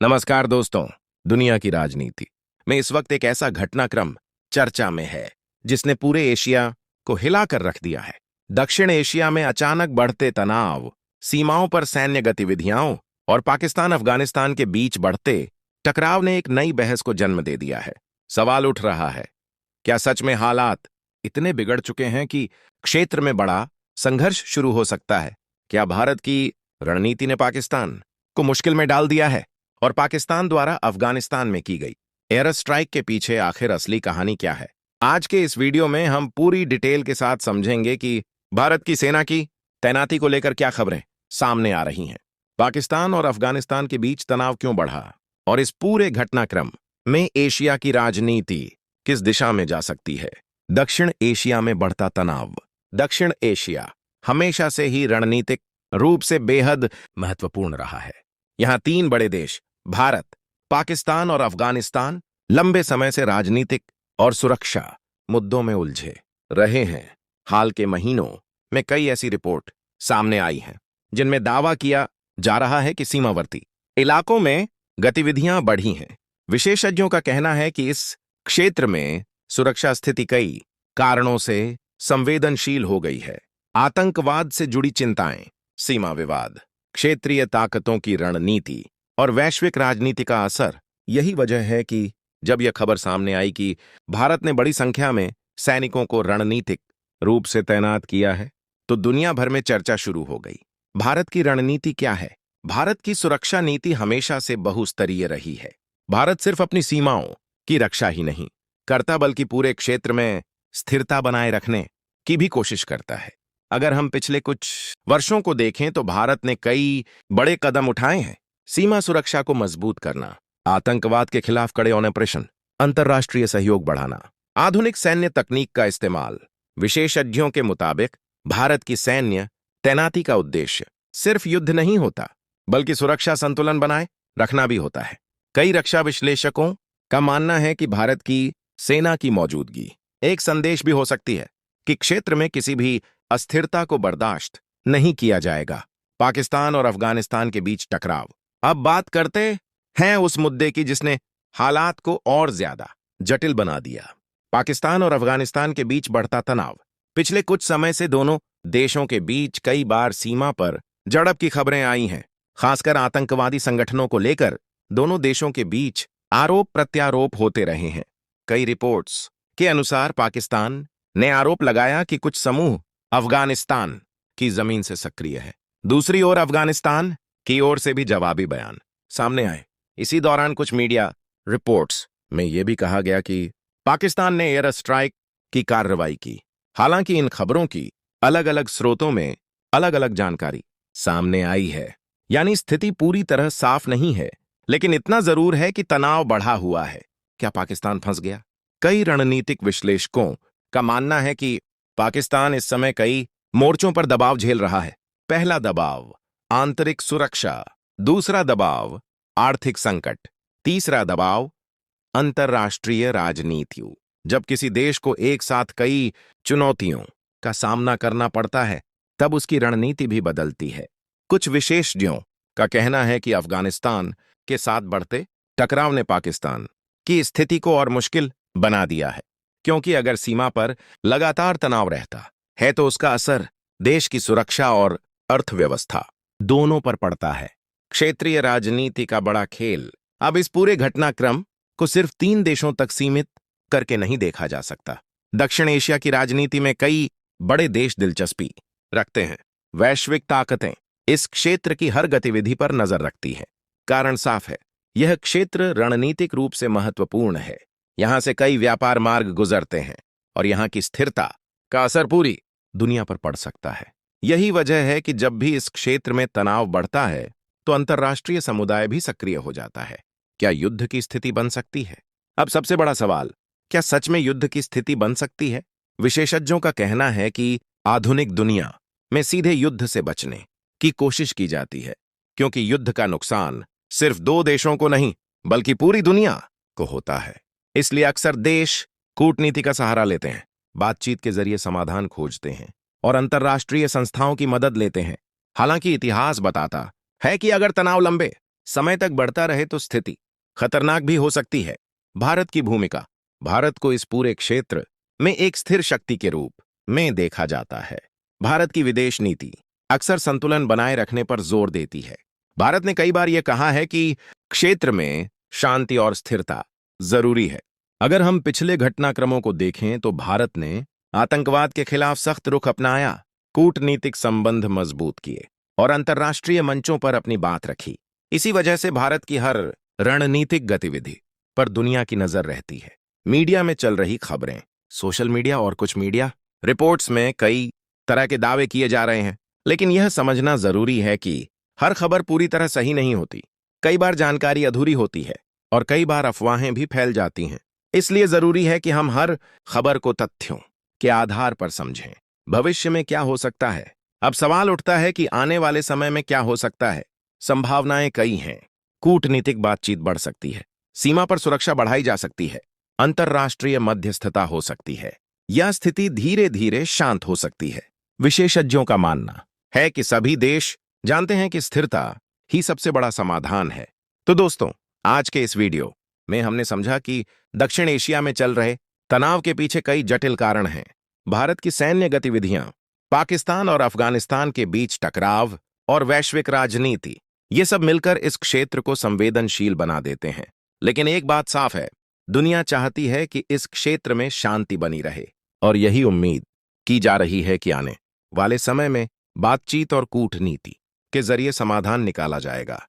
नमस्कार दोस्तों। दुनिया की राजनीति में इस वक्त एक ऐसा घटनाक्रम चर्चा में है जिसने पूरे एशिया को हिलाकर रख दिया है। दक्षिण एशिया में अचानक बढ़ते तनाव, सीमाओं पर सैन्य गतिविधियों और पाकिस्तान अफगानिस्तान के बीच बढ़ते टकराव ने एक नई बहस को जन्म दे दिया है। सवाल उठ रहा है, क्या सच में हालात इतने बिगड़ चुके हैं कि क्षेत्र में बड़ा संघर्ष शुरू हो सकता है? क्या भारत की रणनीति ने पाकिस्तान को मुश्किल में डाल दिया है और पाकिस्तान द्वारा अफगानिस्तान में की गई एयर स्ट्राइक के पीछे आखिर असली कहानी क्या है? आज के इस वीडियो में हम पूरी डिटेल के साथ समझेंगे कि भारत की सेना की तैनाती को लेकर क्या खबरें सामने आ रही हैं, पाकिस्तान और अफगानिस्तान के बीच तनाव क्यों बढ़ा और इस पूरे घटनाक्रम में एशिया की राजनीति किस दिशा में जा सकती है। दक्षिण एशिया में बढ़ता तनाव। दक्षिण एशिया हमेशा से ही रणनीतिक रूप से बेहद महत्वपूर्ण रहा है। यहां तीन बड़े देश भारत, पाकिस्तान और अफगानिस्तान लंबे समय से राजनीतिक और सुरक्षा मुद्दों में उलझे रहे हैं। हाल के महीनों में कई ऐसी रिपोर्ट सामने आई हैं जिनमें दावा किया जा रहा है कि सीमावर्ती इलाकों में गतिविधियां बढ़ी हैं। विशेषज्ञों का कहना है कि इस क्षेत्र में सुरक्षा स्थिति कई कारणों से संवेदनशील हो गई है। आतंकवाद से जुड़ी चिंताएं, सीमा विवाद, क्षेत्रीय ताकतों की रणनीति और वैश्विक राजनीति का असर। यही वजह है कि जब यह खबर सामने आई कि भारत ने बड़ी संख्या में सैनिकों को रणनीतिक रूप से तैनात किया है, तो दुनिया भर में चर्चा शुरू हो गई। भारत की रणनीति क्या है? भारत की सुरक्षा नीति हमेशा से बहुस्तरीय रही है। भारत सिर्फ अपनी सीमाओं की रक्षा ही नहीं करता, बल्कि पूरे क्षेत्र में स्थिरता बनाए रखने की भी कोशिश करता है। अगर हम पिछले कुछ वर्षों को देखें तो भारत ने कई बड़े कदम उठाए हैं। सीमा सुरक्षा को मजबूत करना, आतंकवाद के खिलाफ कड़े ऑपरेशन, अंतर्राष्ट्रीय सहयोग बढ़ाना, आधुनिक सैन्य तकनीक का इस्तेमाल। विशेषज्ञों के मुताबिक भारत की सैन्य तैनाती का उद्देश्य सिर्फ युद्ध नहीं होता, बल्कि सुरक्षा संतुलन बनाए रखना भी होता है। कई रक्षा विश्लेषकों का मानना है कि भारत की सेना की मौजूदगी एक संदेश भी हो सकती है कि क्षेत्र में किसी भी अस्थिरता को बर्दाश्त नहीं किया जाएगा। पाकिस्तान और अफगानिस्तान के बीच टकराव। अब बात करते हैं उस मुद्दे की जिसने हालात को और ज्यादा जटिल बना दिया। पाकिस्तान और अफगानिस्तान के बीच बढ़ता तनाव। पिछले कुछ समय से दोनों देशों के बीच कई बार सीमा पर झड़प की खबरें आई हैं, खासकर आतंकवादी संगठनों को लेकर दोनों देशों के बीच आरोप प्रत्यारोप होते रहे हैं। कई रिपोर्ट्स के अनुसार पाकिस्तान ने आरोप लगाया कि कुछ समूह अफगानिस्तान की जमीन से सक्रिय है। दूसरी ओर अफगानिस्तान की ओर से भी जवाबी बयान सामने आए। इसी दौरान कुछ मीडिया रिपोर्ट्स में यह भी कहा गया कि पाकिस्तान ने एयर स्ट्राइक की कार्रवाई की। हालांकि इन खबरों की अलग अलग स्रोतों में अलग अलग जानकारी सामने आई है, यानी स्थिति पूरी तरह साफ नहीं है, लेकिन इतना जरूर है कि तनाव बढ़ा हुआ है। क्या पाकिस्तान फंस गया? कई रणनीतिक विश्लेषकों का मानना है कि पाकिस्तान इस समय कई मोर्चों पर दबाव झेल रहा है। पहला दबाव आंतरिक सुरक्षा, दूसरा दबाव आर्थिक संकट, तीसरा दबाव अंतर्राष्ट्रीय राजनीतियों। जब किसी देश को एक साथ कई चुनौतियों का सामना करना पड़ता है, तब उसकी रणनीति भी बदलती है। कुछ विशेषज्ञों का कहना है कि अफगानिस्तान के साथ बढ़ते टकराव ने पाकिस्तान की स्थिति को और मुश्किल बना दिया है, क्योंकि अगर सीमा पर लगातार तनाव रहता है तो उसका असर देश की सुरक्षा और अर्थव्यवस्था दोनों पर पड़ता है। क्षेत्रीय राजनीति का बड़ा खेल। अब इस पूरे घटनाक्रम को सिर्फ तीन देशों तक सीमित करके नहीं देखा जा सकता। दक्षिण एशिया की राजनीति में कई बड़े देश दिलचस्पी रखते हैं। वैश्विक ताकतें इस क्षेत्र की हर गतिविधि पर नजर रखती हैं। कारण साफ है, यह क्षेत्र रणनीतिक रूप से महत्वपूर्ण है। यहां से कई व्यापार मार्ग गुजरते हैं और यहां की स्थिरता का असर पूरी दुनिया पर पड़ सकता है। यही वजह है कि जब भी इस क्षेत्र में तनाव बढ़ता है तो अंतर्राष्ट्रीय समुदाय भी सक्रिय हो जाता है। क्या युद्ध की स्थिति बन सकती है? अब सबसे बड़ा सवाल, क्या सच में युद्ध की स्थिति बन सकती है? विशेषज्ञों का कहना है कि आधुनिक दुनिया में सीधे युद्ध से बचने की कोशिश की जाती है, क्योंकि युद्ध का नुकसान सिर्फ दो देशों को नहीं बल्कि पूरी दुनिया को होता है। इसलिए अक्सर देश कूटनीति का सहारा लेते हैं, बातचीत के जरिए समाधान खोजते हैं और अंतर्राष्ट्रीय संस्थाओं की मदद लेते हैं। हालांकि इतिहास बताता है कि अगर तनाव लंबे समय तक बढ़ता रहे तो स्थिति खतरनाक भी हो सकती है। भारत की भूमिका। भारत को इस पूरे क्षेत्र में एक स्थिर शक्ति के रूप में देखा जाता है। भारत की विदेश नीति अक्सर संतुलन बनाए रखने पर जोर देती है। भारत ने कई बार यह कहा है कि क्षेत्र में शांति और स्थिरता जरूरी है। अगर हम पिछले घटनाक्रमों को देखें तो भारत ने आतंकवाद के खिलाफ सख्त रुख अपनाया, कूटनीतिक संबंध मजबूत किए और अंतर्राष्ट्रीय मंचों पर अपनी बात रखी। इसी वजह से भारत की हर रणनीतिक गतिविधि पर दुनिया की नजर रहती है। मीडिया में चल रही खबरें, सोशल मीडिया और कुछ मीडिया रिपोर्ट्स में कई तरह के दावे किए जा रहे हैं, लेकिन यह समझना जरूरी है कि हर खबर पूरी तरह सही नहीं होती। कई बार जानकारी अधूरी होती है और कई बार अफवाहें भी फैल जाती हैं। इसलिए जरूरी है कि हम हर खबर को तथ्यों के आधार पर समझें। भविष्य में क्या हो सकता है? अब सवाल उठता है कि आने वाले समय में क्या हो सकता है। संभावनाएं कई हैं। कूटनीतिक बातचीत बढ़ सकती है, सीमा पर सुरक्षा बढ़ाई जा सकती है, अंतर्राष्ट्रीय मध्यस्थता हो सकती है, यह स्थिति धीरे धीरे शांत हो सकती है। विशेषज्ञों का मानना है कि सभी देश जानते हैं कि स्थिरता ही सबसे बड़ा समाधान है। तो दोस्तों, आज के इस वीडियो में हमने समझा कि दक्षिण एशिया में चल रहे तनाव के पीछे कई जटिल कारण हैं। भारत की सैन्य गतिविधियां, पाकिस्तान और अफगानिस्तान के बीच टकराव और वैश्विक राजनीति, ये सब मिलकर इस क्षेत्र को संवेदनशील बना देते हैं। लेकिन एक बात साफ है, दुनिया चाहती है कि इस क्षेत्र में शांति बनी रहे और यही उम्मीद की जा रही है कि आने वाले समय में बातचीत और कूटनीति के जरिए समाधान निकाला जाएगा।